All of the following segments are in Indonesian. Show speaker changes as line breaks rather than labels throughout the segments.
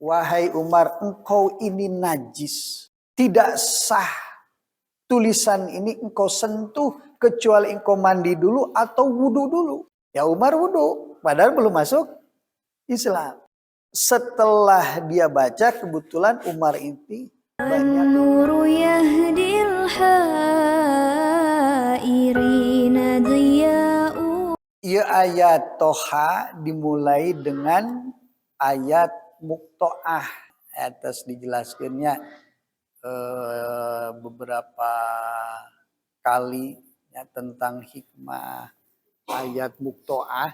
wahai Umar, engkau ini najis. Tidak sah tulisan ini engkau sentuh kecuali engkau mandi dulu atau wudu dulu. Ya Umar wudu, padahal belum masuk Islam. Setelah dia baca, kebetulan Umar ini banyak. Ia ayat Toha dimulai dengan ayat Muqto'ah. Atas dijelaskannya beberapa kali ya, tentang hikmah ayat Muqto'ah.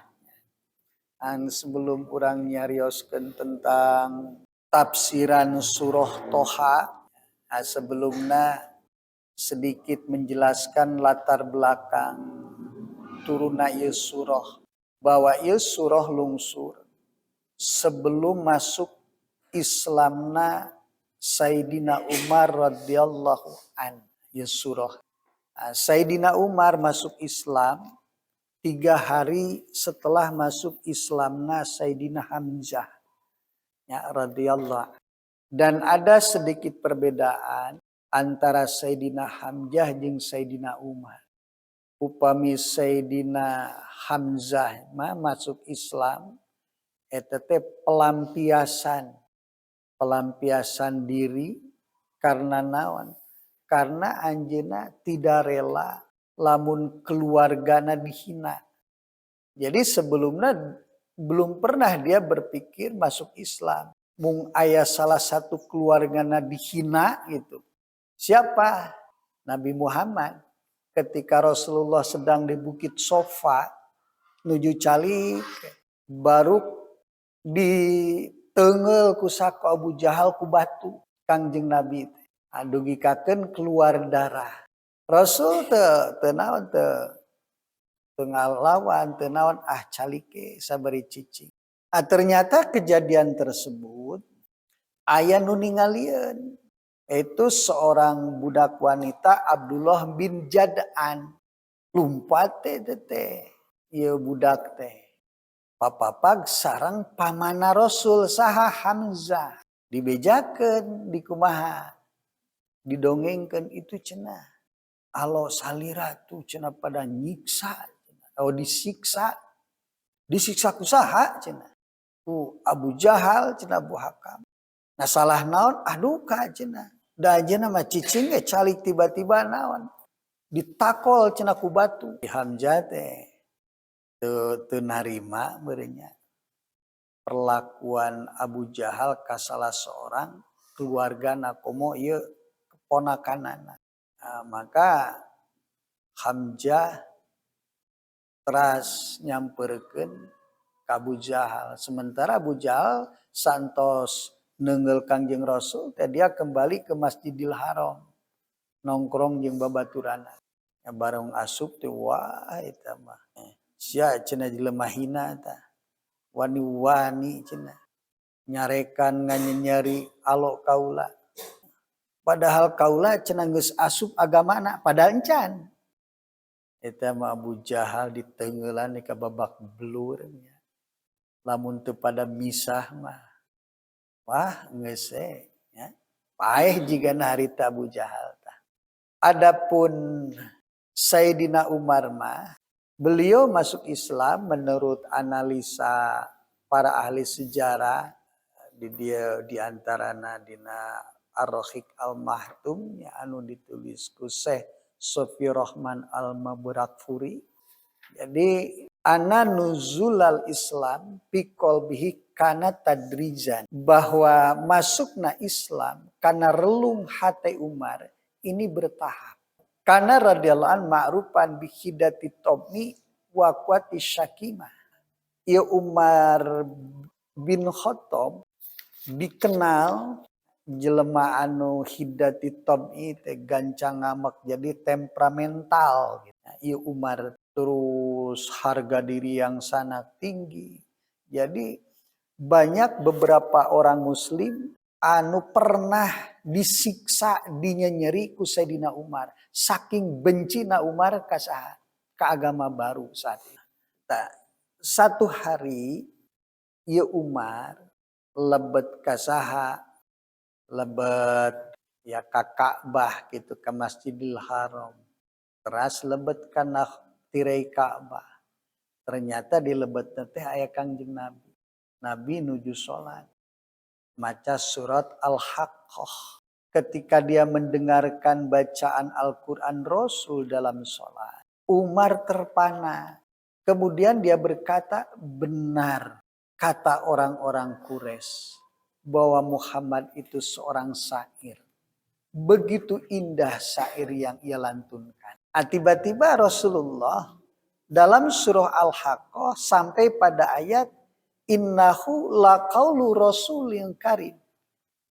Dan sebelum orang nyarioskeun tentang tafsiran surah Toha, sebelumnya sedikit menjelaskan latar belakang turunna ieu surah, bahwa ieu surah lungsur sebelum masuk Islamna Sayyidina Umar radhiyallahu an. Ieu surah Sayyidina Umar masuk Islam 3 hari setelah masuk Islamna Sayyidina Hamzah ya radhiyallahu. Dan ada sedikit perbedaan antara Sayyidina Hamzah jeung Sayyidina Umar. Upami Sayyidina Hamzah masuk Islam eta teh pelampiasan diri karena naon? Karena anjeunna tidak rela lamun keluargana dihina. Jadi sebelumnya belum pernah dia berpikir masuk Islam. Mung aya salah satu keluargana dihina gitu. Siapa? Nabi Muhammad. Ketika Rasulullah sedang di Bukit Sofa nuju calik, baru diteungel ku saku Abu Jahal ku batu Kangjeng Nabi. Dugikakeun keluar darah. Rasul teu naon teu ngalawan, teu naon calike sabari cicing. Ternyata kejadian tersebut aya nu ningalieun. Itu seorang budak wanita Abdullah bin Jad'an. Lumpat teh. Ieu budak teh. Papapag sareng pamana Rasul saha Hamzah. Dibejakeun di kumaha. Didongengkeun itu cenah. Alo salira tuh cenah pada nyiksa. Atau disiksa. Disiksa kusaha cenah. Ku Abu Jahal cenah Abu Hakam. Nah salah naon aduka cenah. Da ajeuna mah cicing calik tiba-tiba naon. Ditakol cenah ku batu. Hamzah teh teu narima beureunya. Perlakuan Abu Jahal ka salah seorang keluargana komo ieu keponakanana. Nah, maka Hamzah teras nyamperkeun ka Abu Jahal. Sementara Abu Jahal santos neungeul Kangjeng Rasul teh dia kembali ke Masjidil Haram. Nongkrong jeung babaturanna. Ya bareng asup teh wah eta mah. Sia cenah jelema hina tah. Wani-wani cenah. Nyarekan nganyeri alo kaula. Padahal kaula cenah geus asup agamana padahal encan. Eta mah Abu Jahal diteungeulan ka babak belur nya. Lamun teu pada misah mah wah geus ya. Paeh jigana harita Abu Jahal tah. Adapun Sayyidina Umar mah beliau masuk Islam menurut analisa para ahli sejarah di antarana dina Ar-Rahiq Al-Mahtum ya anu ditulis ku Syekh Sofi Rahman Al-Mabrakfuri. Jadi ana nuzulal Islam fi qalbihi kana tadrijan, bahwa masukna Islam karena relung hati Umar ini bertahap. Karena radhiyallahu an ma'rufan bi hidati tabni wa quwati syakimah. Ya Umar bin Khattab dikenal jelema anu hidati tabni teh gancang ngamak jadi temperamental gitu. Ieu Umar terus harga diri yang sangat tinggi. Jadi banyak beberapa orang muslim anu pernah disiksa dinyenyeri ku Sayyidina Umar. Saking bencina Umar ka agama baru saat itu. Nah, satu hari ieu Umar lebet kasaha, lebet ya ka Ka'bah gitu ke Masjidil Haram. Teras lebet kana tirai Ka'bah. Ternyata di lebetna teh aya Kangjeng Nabi. Nabi nuju salat. Maca surat Al-Haqqah. Ketika dia mendengarkan bacaan Al-Quran Rasul dalam sholat, Umar terpana. Kemudian dia berkata, benar kata orang-orang Quraisy bahwa Muhammad itu seorang syair. Begitu indah syair yang ia lantunkan. Tiba-tiba Rasulullah dalam surah Al-Haqqah sampai pada ayat innahu laqaulu rasulin karim.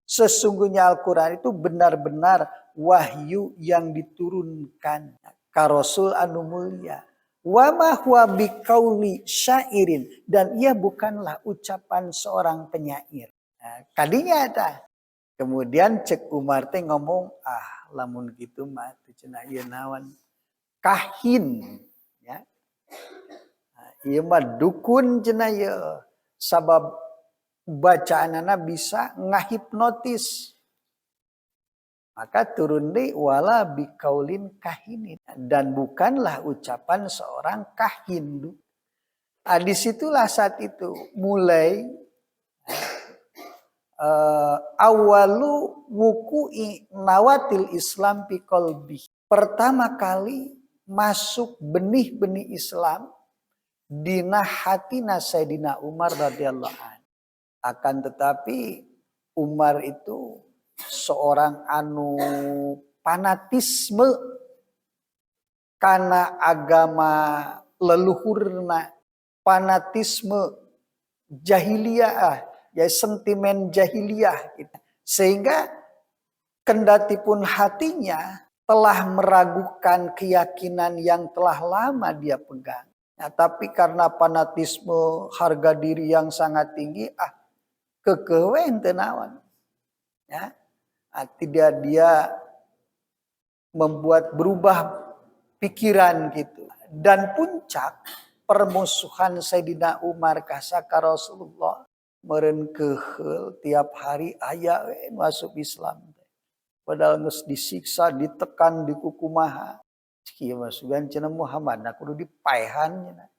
Sesungguhnya Al-Quran itu benar-benar wahyu yang diturunkan ka Rasul anu mulia. Wa ma huwa biqauli syairin, dan ia bukanlah ucapan seorang penyair. Nah, kadinya ada. Kemudian cek Umar teh ngomong, lamun gitu mah teu cenah ieu naon? Kahin ya. Nah, ieu mah dukun cenah ieu. Sabab bacaanana bisa ngahipnotis. Maka turun deui wala biqaulin kahinin, dan bukanlah ucapan seorang kahin. Disitulah saat itu mulai awalu wuku'i nawatil Islam fi qalbi. Pertama kali masuk benih-benih Islam dina hatina Sayyidina Umar radhiyallahu anhu. Akan tetapi Umar itu seorang anu fanatisme karena agama leluhurna, fanatisme jahiliyah, ya sentimen jahiliyah gitu. Sehingga kendati pun hatinya telah meragukan keyakinan yang telah lama dia pegang. Nah, tapi karena fanatisme harga diri yang sangat tinggi, kekewen tenawan. Ya. Tidak dia membuat berubah pikiran gitu. Dan puncak permusuhan Sayyidina Umar kasaka Rasulullah meureun keheul tiap hari aya masuk Islam. Padahal geus disiksa, ditekan, dikukumaha. Kieu mah sugan cenah Muhammad na kudu dipaehan cenah.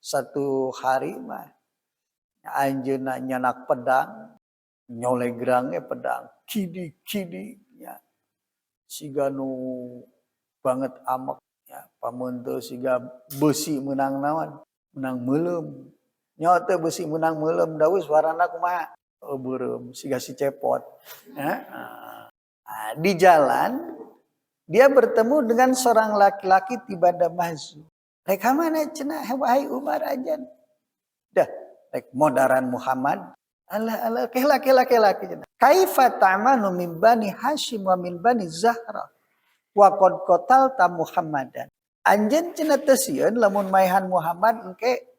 Satu hari mah anjeunna nyanak pedang, nyolegrangnya pedang, kidi ya. Siga nu banget amek ya, pamun teu siga besi menang naon, menang meulem. Nya teh besi menang meulem da geus warana kumaha? Beureum siga si cepot. Ya. Di jalan dia bertemu dengan seorang laki-laki tiba da mahzu. Rek mana cenah wahai Umar ajan. Dah, rek modaran Muhammad. Allah kela cenah. Kaifa ta'manu min bani Hashim wa min bani Zahra wa qad qatalta Muhammadan. Anjeun cenah teu sieun lamun maehan Muhammad engke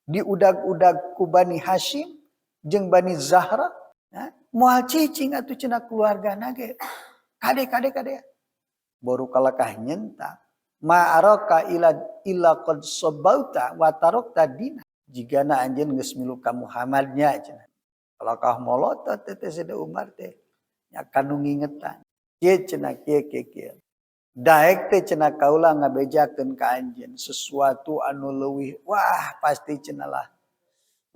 diudag-udag ku bani Hashim jeung bani Zahra, moal cicing atuh cenah keluargana ge. Kade. Baru kalakah nyentak. Ma'araka ila qad sabauta wa tarakta dina. Jigana anjeun geus milu ka Muhammadnya cenah. Kalakah molotot teh Sayyidina Umar teh. Nya kanu ngingetan. Kieu cenah kieu. Daek teh cenah kaula ngabejakeun ka anjeun sesuatu anu leuwih. Wah, pasti cenah lah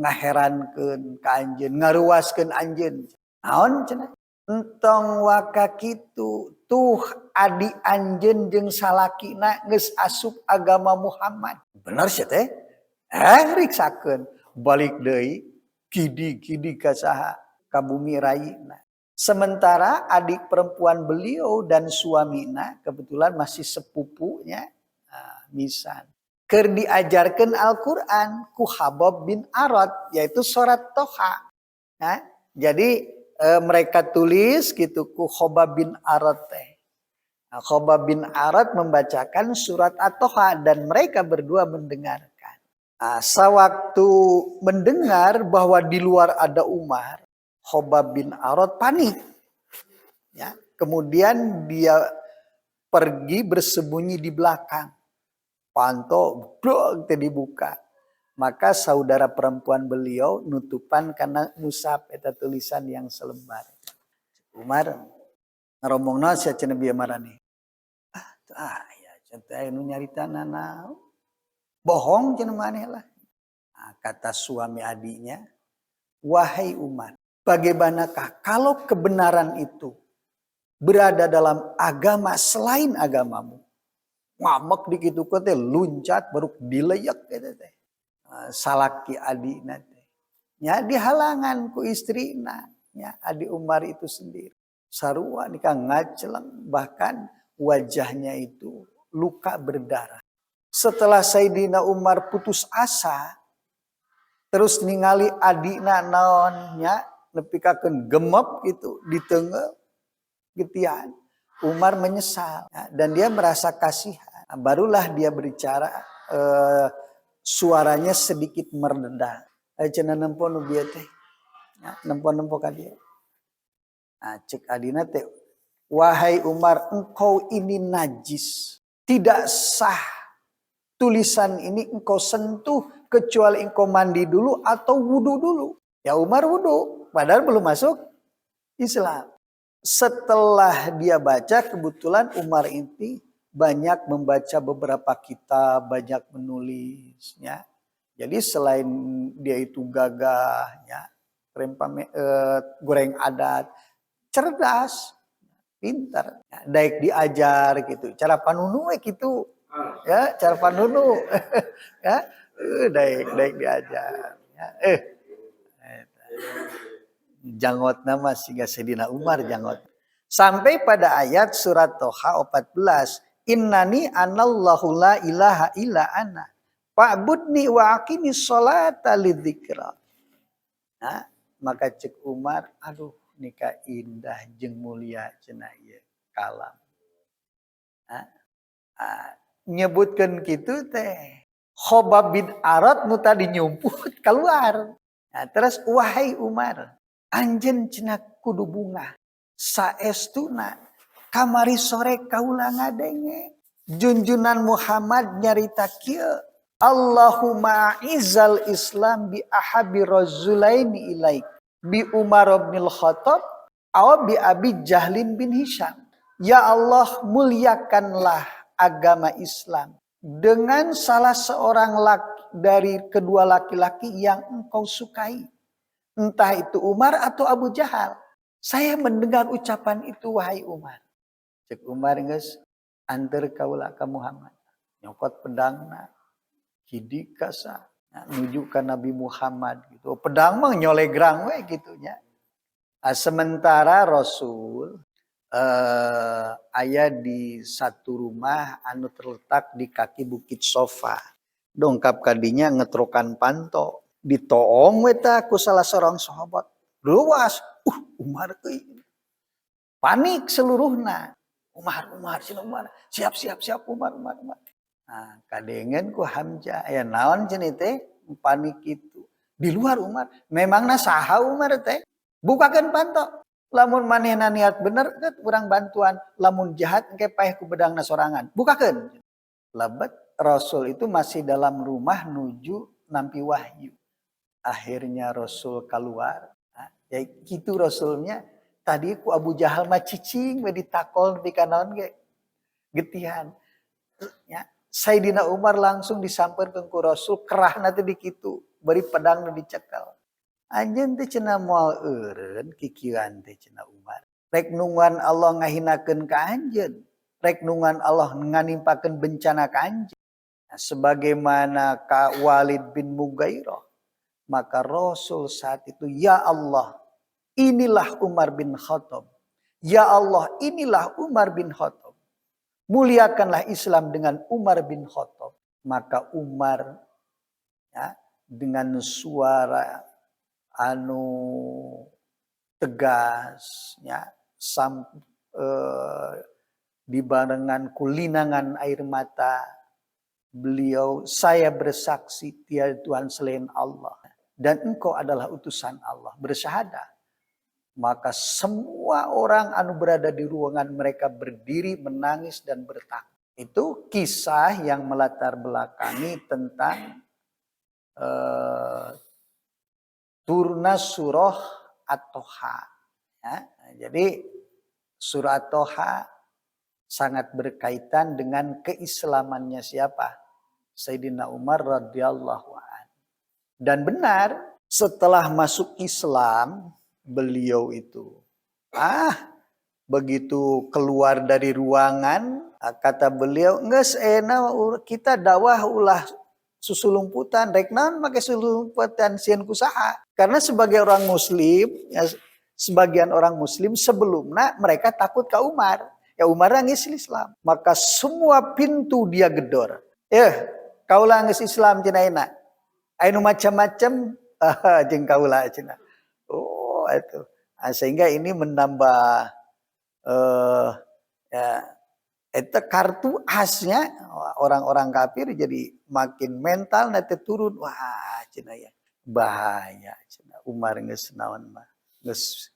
ngaherankeun ka anjeun, ngaruaskeun anjeun. Naon cenah? Entong waka kitu tuh adi anjeun jeung salakina geus asup agama Muhammad. Bener sia teh? Riksakeun. Balik deui kidi ka saha? Ka bumi rayina. Sementara adik perempuan beliau dan suamina kebetulan masih sepupunya, misan. Keur diajarkeun Al-Quran ku Khabbab bin Arad, yaitu surat Toha. Nah, jadi mereka tulis gitu ku Khabbab bin Arad teh. Nah, Khabbab bin Arad membacakan surat At-Toha dan mereka berdua mendengarkan. Nah, sewaktu mendengar bahwa di luar ada Umar, Khabbab bin Arad panik. Ya, kemudian dia pergi bersembunyi di belakang. Panto blok dibuka. Maka saudara perempuan beliau nutupan karena musab eta tulisan yang selembar. Umar ngomongna sia cenah bieu marani. Ya cenah anu nyarita naon. Bohong cenah maneh lah. Nah, kata suami adiknya, "Wahai Umar, bagaimanakah kalau kebenaran itu berada dalam agama selain agamamu?" Ngamek dikitu teh luncat baru dileyak gitu teh. Salaki adina teh. Nya dihalangan ku istrina, nya Adi Umar itu sendiri. Sarua nikah ngaceleng, bahkan wajahnya itu luka berdarah. Setelah Sayyidina Umar putus asa, terus ningali adina naonnya nepikakeun gemep gitu di teungeuh getian. Umar menyesal dan dia merasa kasihan. Barulah dia berbicara, suaranya sedikit meredah. Cenah nempo nu bieu teh. Nempo ka dia. Cek adina teh, "Wahai Umar, engkau ini najis. Tidak sah tulisan ini engkau sentuh kecuali engkau mandi dulu atau wudu dulu." Ya Umar wudu, padahal belum masuk Islam. Setelah dia baca, kebetulan Umar ini banyak membaca beberapa kitab, banyak menulisnya. Jadi selain dia itu gagahnya, goreng adat, cerdas, pintar, daek diajar gitu. Cara panunu gitu, ya cara panunu, ya, daek diajar. Ya, Jangot nama sehingga Sayyidina Umar jangot. Sampai pada ayat surat Toha 14. Innani anallahu la ilaha illa ana. Fa'budni wa aqimi sholata lidzikra. Nah, maka cek Umar, aduh nikah indah jeung mulia cenah ieu kalam. Nyebutkeun kitu teh. Khobab bin Arad nu tadi nyumput keluar. Nah, terus wahai Umar, anjeun cenah kudu bunga. Saestuna kamari sore kaula ngadenge junjunan Muhammad nyarita kieu, Allahumma izzal Islam bi ahabi rajulaini ilaik bi Umar bin Khattab aw bi Abi Jahlin bin Hisham. Ya Allah, muliakanlah agama Islam dengan salah seorang dari kedua laki-laki yang engkau sukai. Entah itu Umar atau Abu Jahal. Saya mendengar ucapan itu, wahai Umar. Cek Umar geus anter kaula ka Muhammad. Nyokot pedangna. Hidi kasa. Nuju ka Nabi Muhammad gitu. Pedang mah nyolegrang we gitu nya. Sementara Rasul aya di satu rumah anu terletak di kaki Bukit Sofa. Dongkap kadinya ngetrokan panto. Ditoong we ta ku salah seorang sahabat. Luas. Umar panik seluruhna. Umar, siap Umar. Nah, kadengen ku Hamzah, aya naon cenah teh panik itu. Di luar Umar, memangna saha Umar teh? Bukakeun panto. Lamun manehna niat bener, urang bantuan. Lamun jahat engke paeh ku bedangna sorangan. Bukakeun. Lebet Rasul itu masih dalam rumah nuju nampi wahyu. Akhirnya Rasul keluar. Ya gitu Rasulnya. Tadi ku Abu Jahal mah cicing we ditakol di kanaon ge getihan. Ya, Sayyidina Umar langsung disampeurkeun ku Rasul, kerahna teh di kitu, bari pedang nu dicekel. Anjeun teh cenah moal eureun kikieuan teh cenah Umar. Rek nungan Allah ngahinakeun ka anjeun, rek nungan Allah nganimpakeun bencana ka anjeun. Nah, sebagaimana ka Walid bin Mughairah, maka Rasul saat itu, ya Allah, inilah Umar bin Khattab. Ya Allah, inilah Umar bin Khattab. Muliakanlah Islam dengan Umar bin Khattab. Maka Umar ya, dengan suara anu tegas ya, dibarengan kulinangan air mata beliau, saya bersaksi tiada Tuhan selain Allah dan engkau adalah utusan Allah, bersyahadat. Maka semua orang anu berada di ruangan mereka berdiri menangis dan bertakbir. Itu kisah yang melatar belakangi tentang eh, turna surah At-Toha. Ya. Jadi surah At-Toha sangat berkaitan dengan keislamannya siapa? Sayyidina Umar radhiyallahu anhu. Dan benar, setelah masuk Islam, beliau itu begitu keluar dari ruangan, kata beliau, "Geus kita dakwah ulah susulumputan, rek naon make susulumputan sieun kusaha." Karena sebagai orang muslim, ya, sebagian orang muslim sebelumnya mereka takut ke Umar. Ya Umar nangis Islam. Maka semua pintu dia gedor. Kaulah geus Islam cenah ayeuna. Anu macam-macam jeung kaula cenah. Oh itu. Nah, sehingga ini menambah ya itu kartu asnya orang-orang kafir jadi makin mental nanti turun. Wah cenah ya bahaya cenah. Umar geus naon mah geus